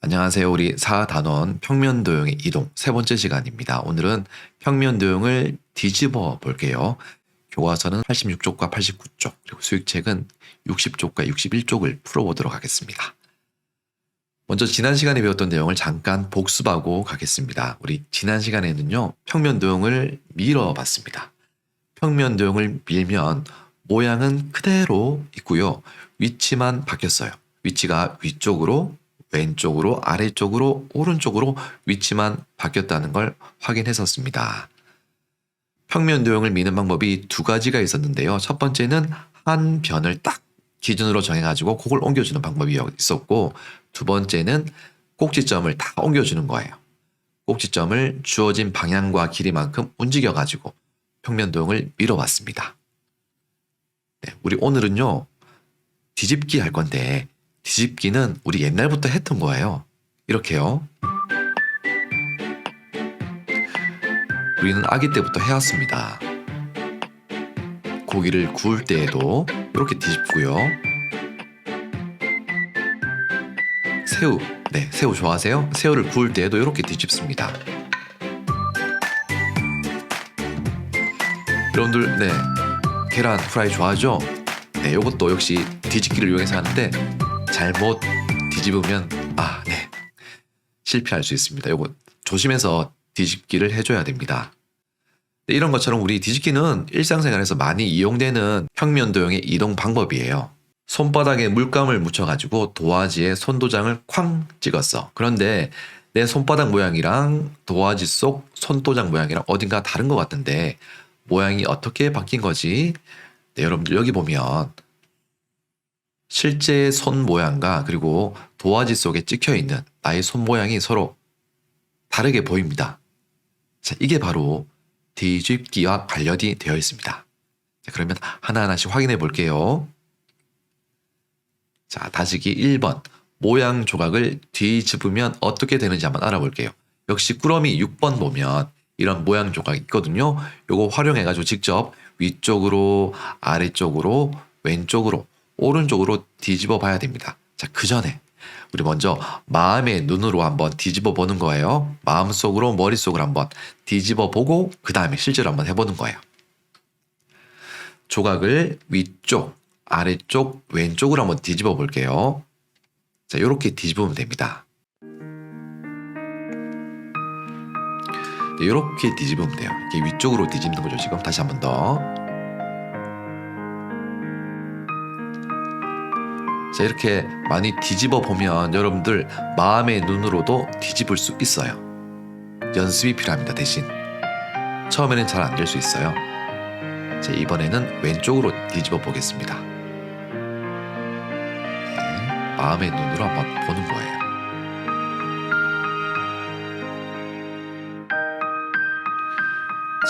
안녕하세요. 우리 4단원 평면도형의 이동 세 번째 시간입니다. 오늘은 평면도형을 뒤집어 볼게요. 교과서는 86쪽과 89쪽, 그리고 수익책은 60쪽과 61쪽을 풀어보도록 하겠습니다. 먼저 지난 시간에 배웠던 내용을 잠깐 복습하고 가겠습니다. 우리 지난 시간에는요, 평면도형을 밀어봤습니다. 평면도형을 밀면 모양은 그대로 있고요. 위치만 바뀌었어요. 위치가 위쪽으로, 왼쪽으로, 아래쪽으로, 오른쪽으로 위치만 바뀌었다는 걸 확인했었습니다. 평면도형을 미는 방법이 두 가지가 있었는데요. 첫 번째는 한 변을 딱 기준으로 정해가지고 그걸 옮겨주는 방법이 있었고, 두 번째는 꼭지점을 다 옮겨주는 거예요. 꼭지점을 주어진 방향과 길이만큼 움직여가지고 평면도형을 밀어봤습니다. 네, 우리 오늘은요, 뒤집기 할 건데, 뒤집기는 우리 옛날부터 했던 거예요. 이렇게요. 우리는 아기 때부터 해왔습니다. 고기를 구울 때에도 이렇게 뒤집고요. 새우, 네, 새우 좋아하세요? 새우를 구울 때에도 이렇게 뒤집습니다. 여러분들, 네, 계란 프라이 좋아하죠? 네, 이것도 역시 뒤집기를 이용해서 하는데 잘못 뒤집으면 네, 실패할 수 있습니다. 이거 조심해서 뒤집기를 해줘야 됩니다. 네, 이런 것처럼 우리 뒤집기는 일상생활에서 많이 이용되는 평면도형의 이동 방법이에요. 손바닥에 물감을 묻혀가지고 도화지에 손도장을 쾅 찍었어. 그런데 내 손바닥 모양이랑 도화지 속 손도장 모양이랑 어딘가 다른 것 같은데 모양이 어떻게 바뀐 거지? 네, 여러분들 여기 보면 실제 손 모양과 그리고 도화지 속에 찍혀있는 나의 손 모양이 서로 다르게 보입니다. 자, 이게 바로 뒤집기와 관련이 되어 있습니다. 자, 그러면 하나하나씩 확인해 볼게요. 자, 다지기 1번. 모양 조각을 뒤집으면 어떻게 되는지 한번 알아볼게요. 역시 꾸러미 6번 보면 이런 모양 조각이 있거든요. 요거 활용해가지고 직접 위쪽으로, 아래쪽으로, 왼쪽으로, 오른쪽으로 뒤집어 봐야 됩니다. 자, 그 전에 우리 먼저 마음의 눈으로 한번 뒤집어 보는 거예요. 마음속으로, 머릿속으로 한번 뒤집어 보고 그 다음에 실제로 한번 해보는 거예요. 조각을 위쪽, 아래쪽, 왼쪽으로 한번 뒤집어 볼게요. 자, 이렇게 뒤집으면 됩니다. 이렇게 뒤집으면 돼요. 이렇게 위쪽으로 뒤집는 거죠, 지금. 다시 한번 더. 자, 이렇게 많이 뒤집어 보면 여러분들 마음의 눈으로도 뒤집을 수 있어요. 연습이 필요합니다, 대신. 처음에는 잘 안 될 수 있어요. 자, 이번에는 왼쪽으로 뒤집어 보겠습니다. 네, 마음의 눈으로 한번 보는 거예요.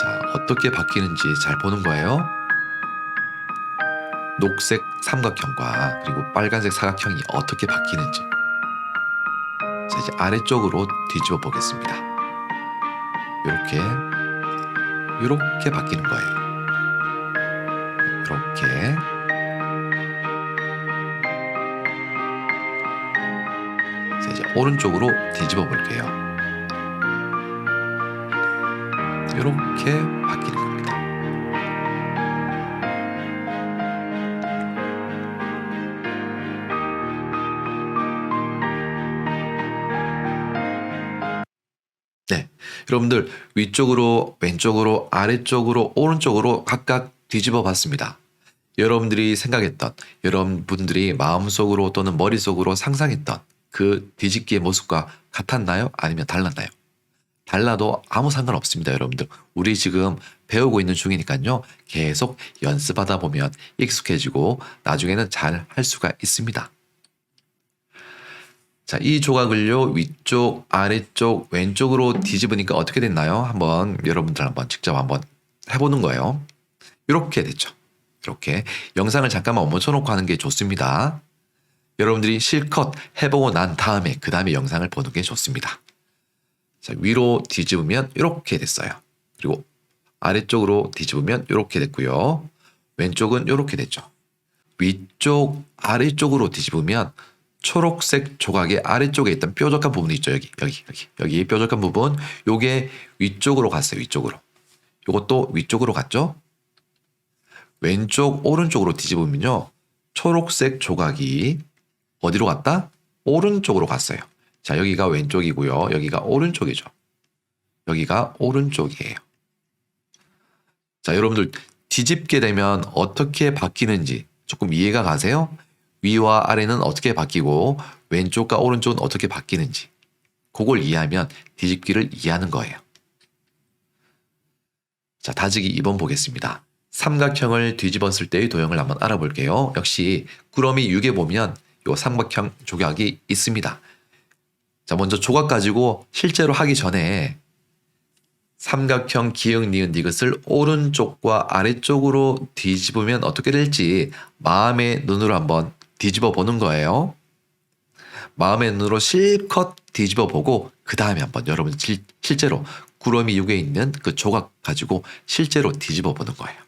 자, 어떻게 바뀌는지 잘 보는 거예요. 녹색 삼각형과 그리고 빨간색 사각형이 어떻게 바뀌는지. 자, 이제 아래쪽으로 뒤집어 보겠습니다. 이렇게 바뀌는 거예요. 이렇게. 자, 이제 오른쪽으로 뒤집어 볼게요. 이렇게 바뀌는 겁니다. 네, 여러분들 위쪽으로, 왼쪽으로, 아래쪽으로, 오른쪽으로 각각 뒤집어 봤습니다. 여러분들이 생각했던, 여러분들이 마음속으로 또는 머릿속으로 상상했던 그 뒤집기의 모습과 같았나요? 아니면 달랐나요? 달라도 아무 상관없습니다, 여러분들. 우리 지금 배우고 있는 중이니까요. 계속 연습하다 보면 익숙해지고 나중에는 잘 할 수가 있습니다. 자, 이 조각을요, 위쪽, 아래쪽, 왼쪽으로 뒤집으니까 어떻게 됐나요? 한번 여러분들 한번 직접 한번 해보는 거예요. 이렇게 됐죠. 이렇게 영상을 잠깐만 멈춰놓고 하는 게 좋습니다. 여러분들이 실컷 해보고 난 다음에 그 다음에 영상을 보는 게 좋습니다. 자, 위로 뒤집으면 이렇게 됐어요. 그리고 아래쪽으로 뒤집으면 이렇게 됐고요. 왼쪽은 이렇게 됐죠. 위쪽, 아래쪽으로 뒤집으면 초록색 조각의 아래쪽에 있던 뾰족한 부분이 있죠. 여기 뾰족한 부분. 요게 위쪽으로 갔어요. 위쪽으로. 요것도 위쪽으로 갔죠. 왼쪽 오른쪽으로 뒤집으면요. 초록색 조각이 어디로 갔다? 오른쪽으로 갔어요. 자, 여기가 왼쪽이고요. 여기가 오른쪽이죠. 여기가 오른쪽이에요. 자, 여러분들 뒤집게 되면 어떻게 바뀌는지 조금 이해가 가세요? 위와 아래는 어떻게 바뀌고 왼쪽과 오른쪽은 어떻게 바뀌는지 그걸 이해하면 뒤집기를 이해하는 거예요. 자, 다지기 2번 보겠습니다. 삼각형을 뒤집었을 때의 도형을 한번 알아볼게요. 역시 꾸러미 6에 보면 이 삼각형 조각이 있습니다. 자, 먼저 조각 가지고 실제로 하기 전에 삼각형 기역 니은 디귿을 오른쪽과 아래쪽으로 뒤집으면 어떻게 될지 마음의 눈으로 한번 뒤집어 보는 거예요. 마음의 눈으로 실컷 뒤집어 보고 그 다음에 한번 여러분 실제로 꾸러미 6에 있는 그 조각 가지고 실제로 뒤집어 보는 거예요.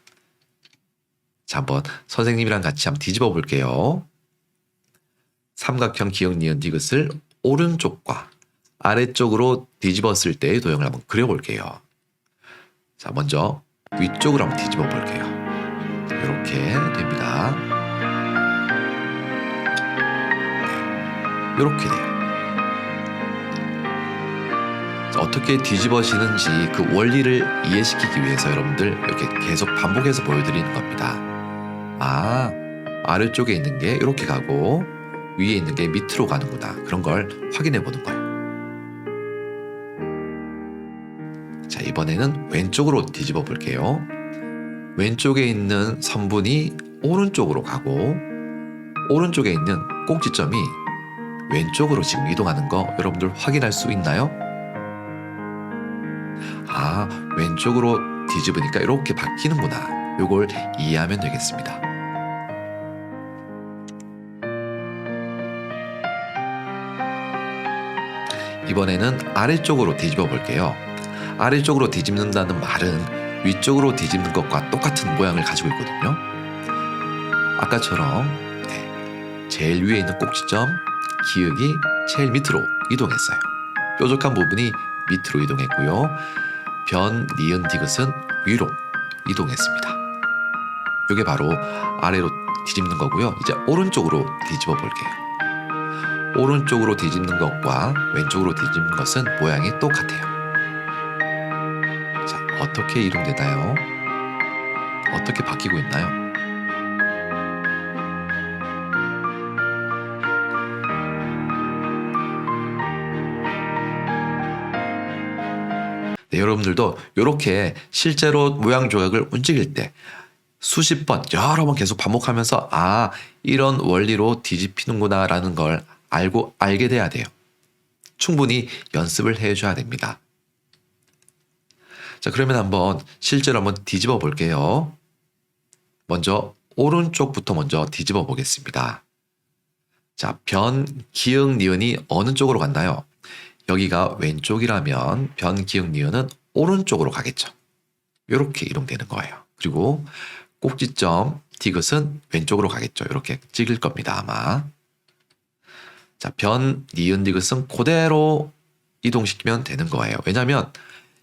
자, 한번 선생님이랑 같이 한번 뒤집어 볼게요. 삼각형 기역 니은 디귿을 오른쪽과 아래쪽으로 뒤집었을 때의 도형을 한번 그려볼게요. 자, 먼저 위쪽으로 한번 뒤집어 볼게요. 이렇게 됩니다. 이렇게 돼요. 자, 어떻게 뒤집어지는지 그 원리를 이해시키기 위해서 여러분들 이렇게 계속 반복해서 보여드리는 겁니다. 아, 아래쪽에 있는 게 이렇게 가고 위에 있는 게 밑으로 가는구나. 그런 걸 확인해 보는 거예요. 자, 이번에는 왼쪽으로 뒤집어 볼게요. 왼쪽에 있는 선분이 오른쪽으로 가고 오른쪽에 있는 꼭지점이 왼쪽으로 지금 이동하는 거 여러분들 확인할 수 있나요? 아, 왼쪽으로 뒤집으니까 이렇게 바뀌는구나. 이걸 이해하면 되겠습니다. 이번에는 아래쪽으로 뒤집어 볼게요. 아래쪽으로 뒤집는다는 말은 위쪽으로 뒤집는 것과 똑같은 모양을 가지고 있거든요. 아까처럼 제일 위에 있는 꼭지점 기역이 제일 밑으로 이동했어요. 뾰족한 부분이 밑으로 이동했고요. 변, 니은, 디귿은 위로 이동했습니다. 이게 바로 아래로 뒤집는 거고요. 이제 오른쪽으로 뒤집어 볼게요. 오른쪽으로 뒤집는 것과 왼쪽으로 뒤집는 것은 모양이 똑같아요. 자, 어떻게 이동되나요? 어떻게 바뀌고 있나요? 네, 여러분들도 이렇게 실제로 모양 조각을 움직일 때 수십 번, 여러 번 계속 반복하면서 아, 이런 원리로 뒤집히는구나 라는 걸 알게 돼야 돼요. 충분히 연습을 해줘야 됩니다. 자, 그러면 한번 실제로 한번 뒤집어 볼게요. 먼저 오른쪽부터 먼저 뒤집어 보겠습니다. 자, 변, 기역, 니은이 어느 쪽으로 갔나요? 여기가 왼쪽이라면 변, 기역, 니은은 오른쪽으로 가겠죠. 이렇게 이동되는 거예요. 그리고 꼭지점, 디귿은 왼쪽으로 가겠죠. 이렇게 찍을 겁니다, 아마. 자, 변, 니은, 디귿은 그대로 이동시키면 되는 거예요. 왜냐하면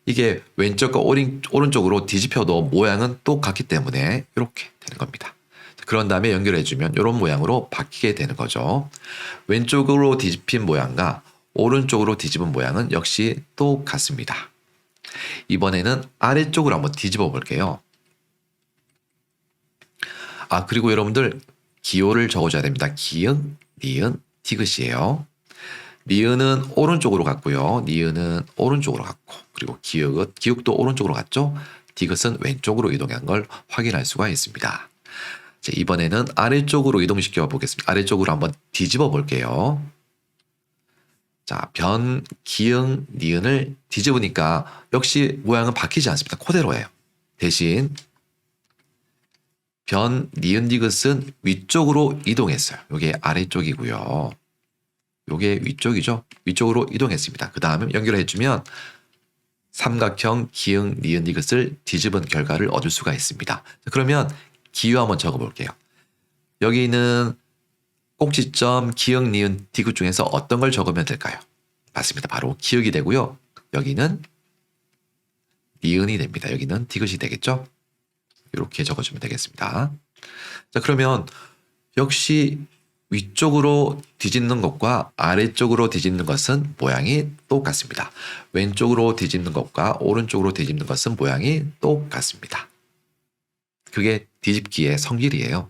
이게 왼쪽과 오른쪽으로 뒤집혀도 모양은 똑같기 때문에 이렇게 되는 겁니다. 그런 다음에 연결해주면 이런 모양으로 바뀌게 되는 거죠. 왼쪽으로 뒤집힌 모양과 오른쪽으로 뒤집은 모양은 역시 똑같습니다. 이번에는 아래쪽으로 한번 뒤집어 볼게요. 아, 그리고 여러분들 기호를 적어줘야 됩니다. 기역, 니은, 디귿이에요. 미은은 오른쪽으로 갔고요. 니은은 오른쪽으로 갔고, 그리고 기역도 오른쪽으로 갔죠. 디귿은 왼쪽으로 이동한 걸 확인할 수가 있습니다. 자, 이번에는 아래쪽으로 이동시켜 보겠습니다. 아래쪽으로 한번 뒤집어 볼게요. 자, 변, 기역, 니은을 뒤집으니까 역시 모양은 바뀌지 않습니다. 그대로예요. 대신 변, 니은, 디귿은 위쪽으로 이동했어요. 이게 아래쪽이고요. 이게 위쪽이죠. 위쪽으로 이동했습니다. 그 다음에 연결해주면 삼각형 기역, 니은, 디귿을 뒤집은 결과를 얻을 수가 있습니다. 그러면 기호 한번 적어볼게요. 여기는 꼭지점, 기역, 니은, 디귿 중에서 어떤 걸 적으면 될까요? 맞습니다. 바로 기역이 되고요. 여기는 니은이 됩니다. 여기는 디귿이 되겠죠? 이렇게 적어주면 되겠습니다. 자, 그러면 역시 위쪽으로 뒤집는 것과 아래쪽으로 뒤집는 것은 모양이 똑같습니다. 왼쪽으로 뒤집는 것과 오른쪽으로 뒤집는 것은 모양이 똑같습니다. 그게 뒤집기의 성질이에요.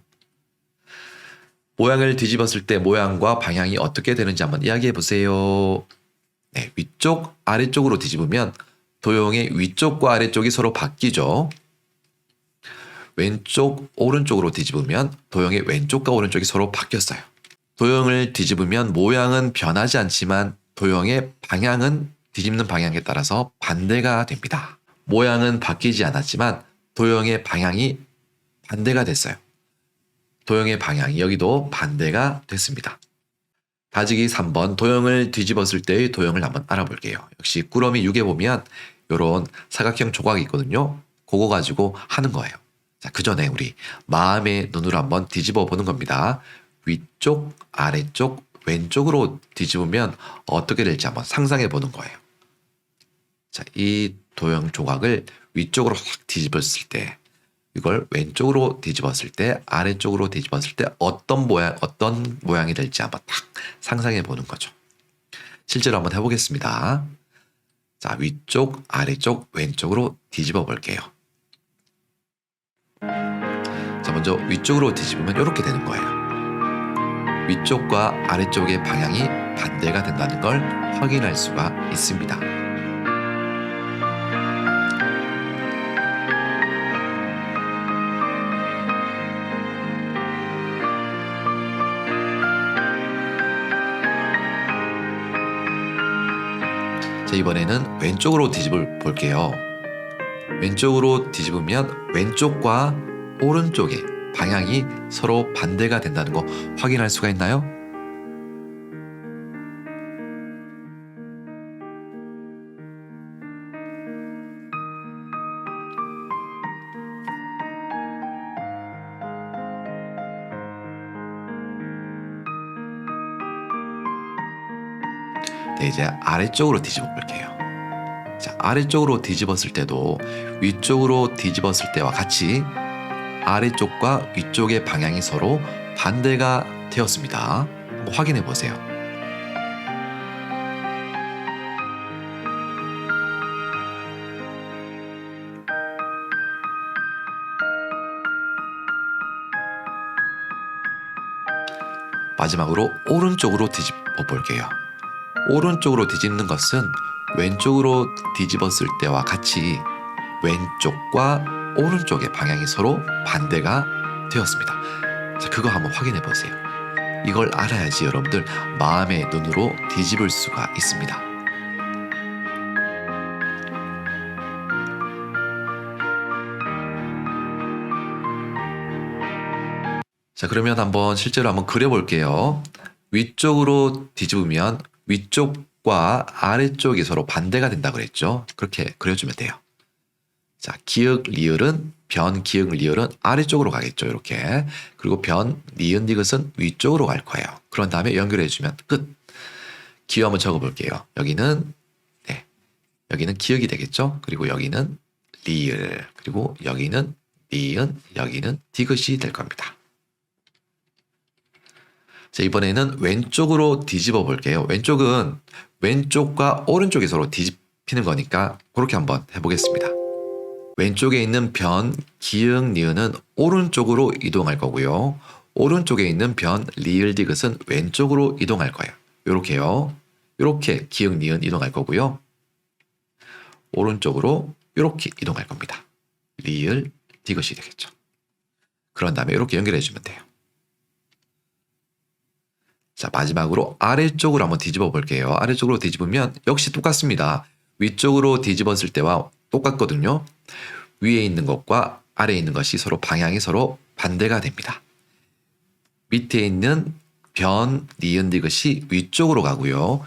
모양을 뒤집었을 때 모양과 방향이 어떻게 되는지 한번 이야기해 보세요. 네, 위쪽, 아래쪽으로 뒤집으면 도형의 위쪽과 아래쪽이 서로 바뀌죠. 왼쪽, 오른쪽으로 뒤집으면 도형의 왼쪽과 오른쪽이 서로 바뀌었어요. 도형을 뒤집으면 모양은 변하지 않지만 도형의 방향은 뒤집는 방향에 따라서 반대가 됩니다. 모양은 바뀌지 않았지만 도형의 방향이 반대가 됐어요. 도형의 방향이 여기도 반대가 됐습니다. 다지기 3번 도형을 뒤집었을 때의 도형을 한번 알아볼게요. 역시 꾸러미 6에 보면 이런 사각형 조각이 있거든요. 그거 가지고 하는 거예요. 자, 그 전에 우리 마음의 눈으로 한번 뒤집어 보는 겁니다. 위쪽, 아래쪽, 왼쪽으로 뒤집으면 어떻게 될지 한번 상상해 보는 거예요. 자, 이 도형 조각을 위쪽으로 확 뒤집었을 때, 이걸 왼쪽으로 뒤집었을 때, 아래쪽으로 뒤집었을 때 어떤 모양이 될지 한번 딱 상상해 보는 거죠. 실제로 한번 해보겠습니다. 자, 위쪽, 아래쪽, 왼쪽으로 뒤집어 볼게요. 자, 먼저 위쪽으로 뒤집으면 이렇게 되는 거예요. 위쪽과 아래쪽의 방향이 반대가 된다는 걸 확인할 수가 있습니다. 자, 이번에는 왼쪽으로 뒤집어 볼게요. 왼쪽으로 뒤집으면 왼쪽과 오른쪽의 방향이 서로 반대가 된다는 거 확인할 수가 있나요? 네, 이제 아래쪽으로 뒤집어 볼게요. 자, 아래쪽으로 뒤집었을 때도 위쪽으로 뒤집었을 때와 같이 아래쪽과 위쪽의 방향이 서로 반대가 되었습니다. 한번 확인해 보세요. 마지막으로 오른쪽으로 뒤집어 볼게요. 오른쪽으로 뒤집는 것은 왼쪽으로 뒤집었을 때와 같이 왼쪽과 오른쪽의 방향이 서로 반대가 되었습니다. 자, 그거 한번 확인해 보세요. 이걸 알아야지 여러분들 마음의 눈으로 뒤집을 수가 있습니다. 자, 그러면 한번 실제로 한번 그려볼게요. 위쪽으로 뒤집으면 위쪽과 아래쪽이 서로 반대가 된다고 그랬죠. 그렇게 그려주면 돼요. 자, 기역, 리을은 변, 기역, 리을은 아래쪽으로 가겠죠. 이렇게. 그리고 변, 니은, 디귿은 위쪽으로 갈 거예요. 그런 다음에 연결해주면 끝. 기역 한번 적어볼게요. 여기는 네, 여기는 기역이 되겠죠. 그리고 여기는 리을, 그리고 여기는 니은, 여기는 디귿이 될 겁니다. 자, 이번에는 왼쪽으로 뒤집어 볼게요. 왼쪽은 왼쪽과 오른쪽이 서로 뒤집히는 거니까 그렇게 한번 해보겠습니다. 왼쪽에 있는 변, 기역, 니은은 오른쪽으로 이동할 거고요. 오른쪽에 있는 변, 리을, 디귿은 왼쪽으로 이동할 거예요. 이렇게요. 이렇게 기역, 니은 이동할 거고요. 오른쪽으로 이렇게 이동할 겁니다. 리을, 디귿이 되겠죠. 그런 다음에 이렇게 연결해 주면 돼요. 자, 마지막으로 아래쪽으로 한번 뒤집어 볼게요. 아래쪽으로 뒤집으면 역시 똑같습니다. 위쪽으로 뒤집었을 때와 똑같거든요. 위에 있는 것과 아래에 있는 것이 서로 방향이 서로 반대가 됩니다. 밑에 있는 변, 니은, 디귿이 위쪽으로 가고요.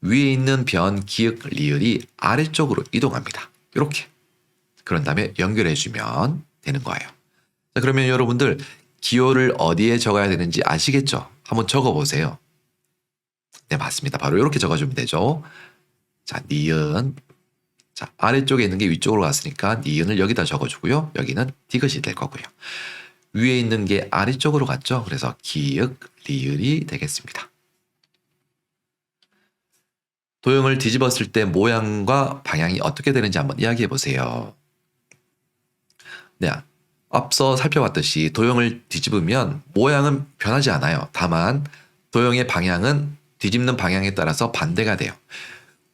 위에 있는 변, 기역, 리을이 아래쪽으로 이동합니다. 이렇게. 그런 다음에 연결해주면 되는 거예요. 자, 그러면 여러분들 기호를 어디에 적어야 되는지 아시겠죠? 한번 적어보세요. 네, 맞습니다. 바로 이렇게 적어주면 되죠. 자, 니은. 자, 아래쪽에 있는 게 위쪽으로 갔으니까 니은을 여기다 적어주고요. 여기는 디귿이 될 거고요. 위에 있는 게 아래쪽으로 갔죠. 그래서 기역, 리을이 되겠습니다. 도형을 뒤집었을 때 모양과 방향이 어떻게 되는지 한번 이야기해 보세요. 네, 앞서 살펴봤듯이 도형을 뒤집으면 모양은 변하지 않아요. 다만 도형의 방향은 뒤집는 방향에 따라서 반대가 돼요.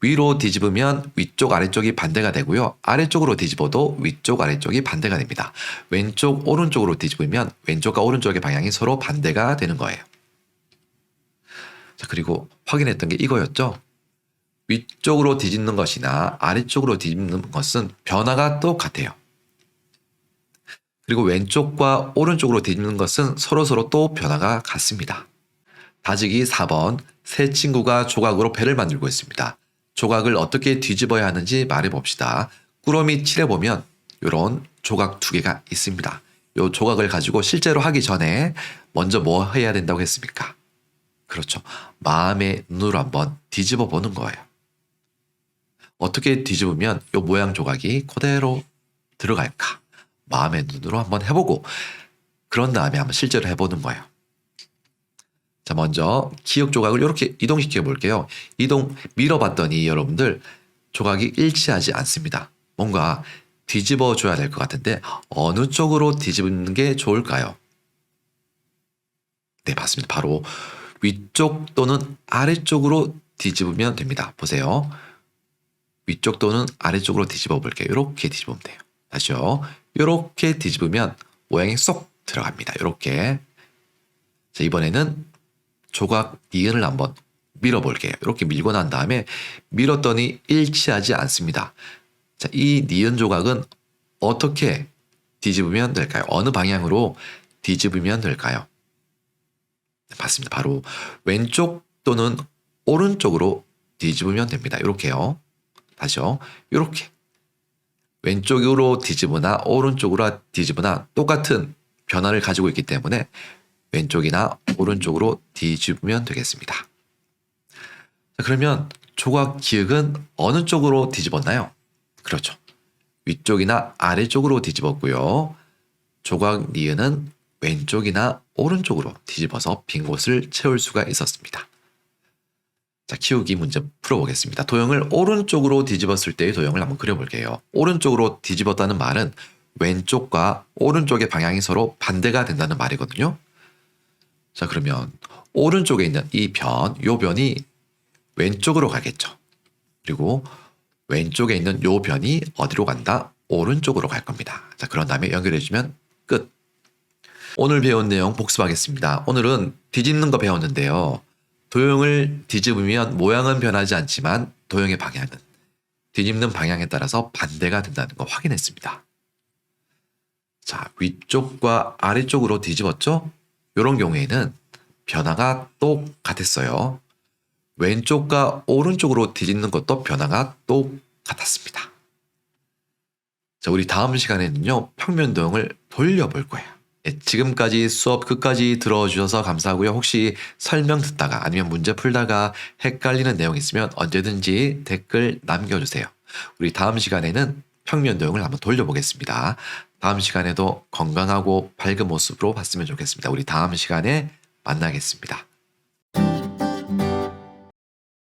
위로 뒤집으면 위쪽 아래쪽이 반대가 되고요. 아래쪽으로 뒤집어도 위쪽 아래쪽이 반대가 됩니다. 왼쪽 오른쪽으로 뒤집으면 왼쪽과 오른쪽의 방향이 서로 반대가 되는 거예요. 자, 그리고 확인했던 게 이거였죠. 위쪽으로 뒤집는 것이나 아래쪽으로 뒤집는 것은 변화가 똑같아요. 그리고 왼쪽과 오른쪽으로 뒤집는 것은 서로서로 또 변화가 같습니다. 다지기 4번. 세 친구가 조각으로 배를 만들고 있습니다. 조각을 어떻게 뒤집어야 하는지 말해봅시다. 꾸러미 칠해보면 이런 조각 2개가 있습니다. 이 조각을 가지고 실제로 하기 전에 먼저 뭐 해야 된다고 했습니까? 그렇죠. 마음의 눈으로 한번 뒤집어 보는 거예요. 어떻게 뒤집으면 이 모양 조각이 그대로 들어갈까? 마음의 눈으로 한번 해보고 그런 다음에 한번 실제로 해보는 거예요. 자, 먼저 기역 조각을 이렇게 이동시켜 볼게요. 밀어봤더니 여러분들 조각이 일치하지 않습니다. 뭔가 뒤집어 줘야 될 것 같은데 어느 쪽으로 뒤집는 게 좋을까요? 네, 맞습니다. 바로 위쪽 또는 아래쪽으로 뒤집으면 됩니다. 보세요. 위쪽 또는 아래쪽으로 뒤집어 볼게요. 이렇게 뒤집으면 돼요. 다시요. 이렇게 뒤집으면 모양이 쏙 들어갑니다. 이렇게. 자, 이번에는 조각 니은을 한번 밀어볼게요. 이렇게 밀고 난 다음에 밀었더니 일치하지 않습니다. 자, 이 니은 조각은 어떻게 뒤집으면 될까요? 어느 방향으로 뒤집으면 될까요? 네, 맞습니다. 바로 왼쪽 또는 오른쪽으로 뒤집으면 됩니다. 이렇게요. 다시요. 이렇게. 왼쪽으로 뒤집으나 오른쪽으로 뒤집으나 똑같은 변화를 가지고 있기 때문에 왼쪽이나 오른쪽으로 뒤집으면 되겠습니다. 자, 그러면 조각 기역은 어느 쪽으로 뒤집었나요? 그렇죠. 위쪽이나 아래쪽으로 뒤집었고요. 조각 니은은 왼쪽이나 오른쪽으로 뒤집어서 빈 곳을 채울 수가 있었습니다. 자, 키우기 문제 풀어보겠습니다. 도형을 오른쪽으로 뒤집었을 때의 도형을 한번 그려볼게요. 오른쪽으로 뒤집었다는 말은 왼쪽과 오른쪽의 방향이 서로 반대가 된다는 말이거든요. 자, 그러면 오른쪽에 있는 이 변이 왼쪽으로 가겠죠. 그리고 왼쪽에 있는 요 변이 어디로 간다? 오른쪽으로 갈 겁니다. 자, 그런 다음에 연결해주면 끝. 오늘 배운 내용 복습하겠습니다. 오늘은 뒤집는 거 배웠는데요. 도형을 뒤집으면 모양은 변하지 않지만 도형의 방향은 뒤집는 방향에 따라서 반대가 된다는 거 확인했습니다. 자, 위쪽과 아래쪽으로 뒤집었죠? 이런 경우에는 변화가 똑같았어요. 왼쪽과 오른쪽으로 뒤집는 것도 변화가 똑같았습니다. 자, 우리 다음 시간에는요, 평면 도형을 돌려볼 거예요. 네, 지금까지 수업 끝까지 들어주셔서 감사하고요. 혹시 설명 듣다가 아니면 문제 풀다가 헷갈리는 내용 있으면 언제든지 댓글 남겨주세요. 우리 다음 시간에는 평면 도형을 한번 돌려보겠습니다. 다음 시간에도 건강하고 밝은 모습으로 봤으면 좋겠습니다. 우리 다음 시간에 만나겠습니다.